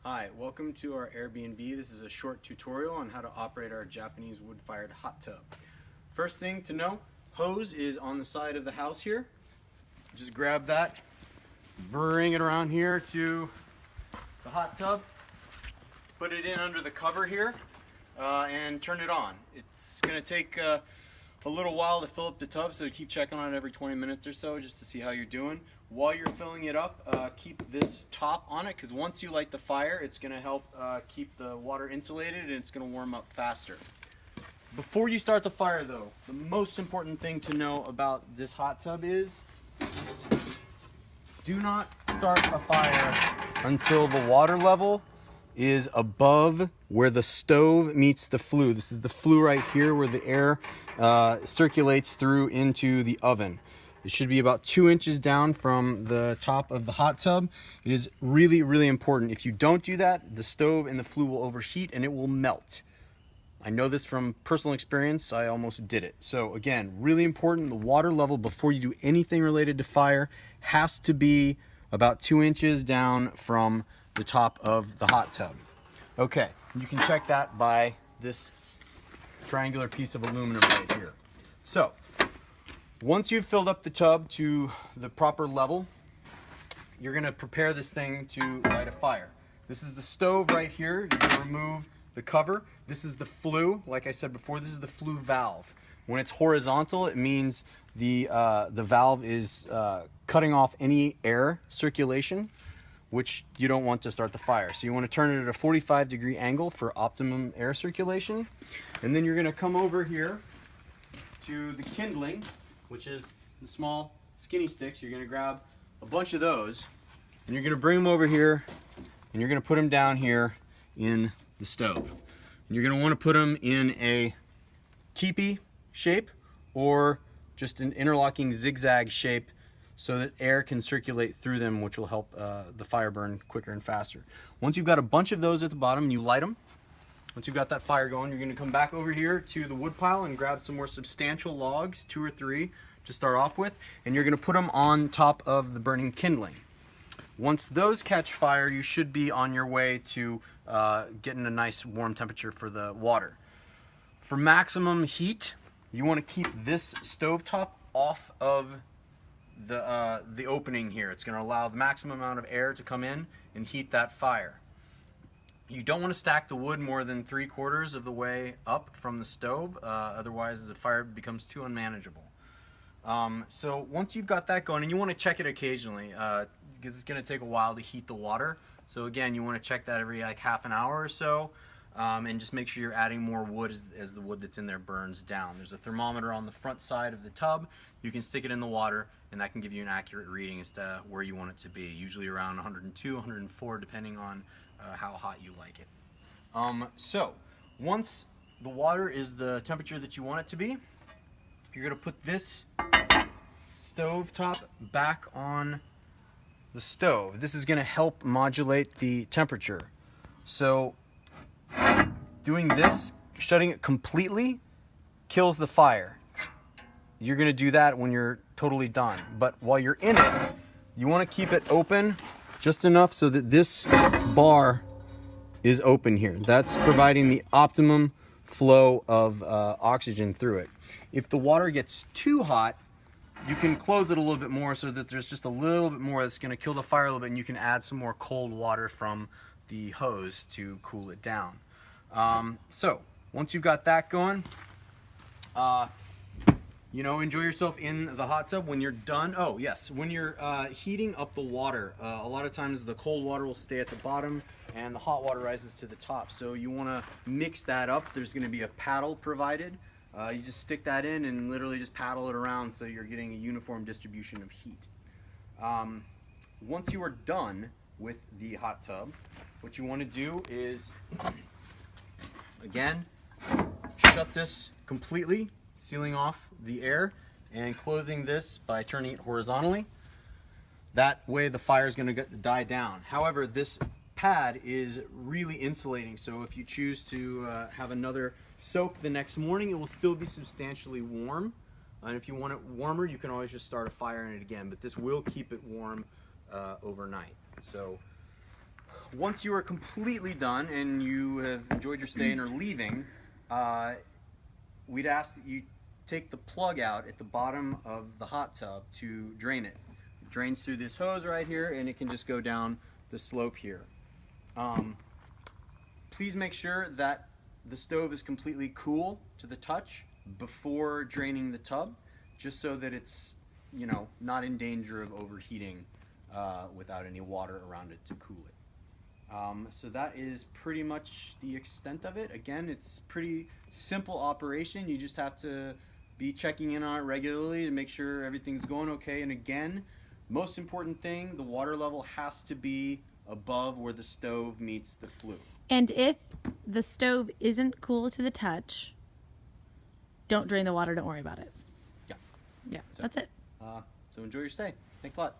Hi, welcome to our Airbnb. This is a short tutorial on how to operate our Japanese wood-fired hot tub. First thing to know, hose is on the side of the house here. Just grab that, bring it around here to the hot tub, put it in under the cover here, and turn it on. It's going to take a little while to fill up the tub, so keep checking on it every 20 minutes or so just to see how you're doing. While you're filling it up, keep this top on it, because once you light the fire, it's going to help keep the water insulated and it's going to warm up faster. Before you start the fire though, the most important thing to know about this hot tub is do not start a fire until the water level is above where the stove meets the flue. This is the flue right here where the air circulates through into the oven. It should be about 2 inches down from the top of the hot tub. It is really, really important. If you don't do that, the stove and the flue will overheat and it will melt. I know this from personal experience. I almost did it. So again, really important. The water level before you do anything related to fire has to be about 2 inches down from the top of the hot tub. Okay, you can check that by this triangular piece of aluminum right here. So once you've filled up the tub to the proper level, you're gonna prepare this thing to light a fire. This is the stove right here. You're gonna remove the cover. This is the flue. Like I said before, this is the flue valve. When it's horizontal, it means the valve is cutting off any air circulation, which you don't want to start the fire. So you want to turn it at a 45-degree angle for optimum air circulation. And then you're gonna come over here to the kindling, which is the small skinny sticks. You're gonna grab a bunch of those and you're gonna bring them over here and you're gonna put them down here in the stove. And you're gonna wanna put them in a teepee shape or just an interlocking zigzag shape so that air can circulate through them, which will help the fire burn quicker and faster. Once you've got a bunch of those at the bottom and you light them, once you've got that fire going, you're gonna come back over here to the wood pile and grab some more substantial logs, 2 or 3 to start off with, and you're gonna put them on top of the burning kindling. Once those catch fire, you should be on your way to getting a nice warm temperature for the water. For maximum heat, you wanna keep this stovetop off of the opening here. It's gonna allow the maximum amount of air to come in and heat that fire. You don't want to stack the wood more than 3/4 of the way up from the stove, otherwise the fire becomes too unmanageable. So once you've got that going, and you want to check it occasionally, because it's going to take a while to heat the water. So again, you want to check that every like half an hour or so, and just make sure you're adding more wood as the wood that's in there burns down. There's a thermometer on the front side of the tub. You can stick it in the water, and that can give you an accurate reading as to where you want it to be, usually around 102, 104, depending on how hot you like it. So once the water is the temperature that you want it to be, you're gonna put this stove top back on the stove. This is gonna help modulate the temperature. So doing this, shutting it completely, kills the fire. You're gonna do that when you're totally done. But while you're in it, you wanna keep it open just enough so that this bar is open here. That's providing the optimum flow of oxygen through it. If the water gets too hot, you can close it a little bit more so that there's just a little bit more that's gonna kill the fire a little bit, and you can add some more cold water from the hose to cool it down. So once you've got that going, enjoy yourself in the hot tub. When you're done, oh yes, when you're heating up the water, a lot of times the cold water will stay at the bottom and the hot water rises to the top. So you want to mix that up. There's going to be a paddle provided. You just stick that in and literally just paddle it around so you're getting a uniform distribution of heat. Once you are done with the hot tub, what you want to do is, again, shut this completely, sealing off the air and closing this by turning it horizontally. That way the fire is going to die down. However, this pad is really insulating, so if you choose to have another soak the next morning, it will still be substantially warm. And if you want it warmer, you can always just start a fire in it again, but this will keep it warm overnight. So Once you are completely done and you have enjoyed your stay and are leaving, we'd ask that you take the plug out at the bottom of the hot tub to drain it. It drains through this hose right here, and it can just go down the slope here. Please make sure that the stove is completely cool to the touch before draining the tub, just so that it's, you know, not in danger of overheating without any water around it to cool it. So that is pretty much the extent of it. Again, it's pretty simple operation. You just have to be checking in on it regularly to make sure everything's going okay. And again, most important thing, the water level has to be above where the stove meets the flue. And if the stove isn't cool to the touch, don't drain the water. Don't worry about it. Yeah. Yeah, So, that's it. So enjoy your stay. Thanks a lot.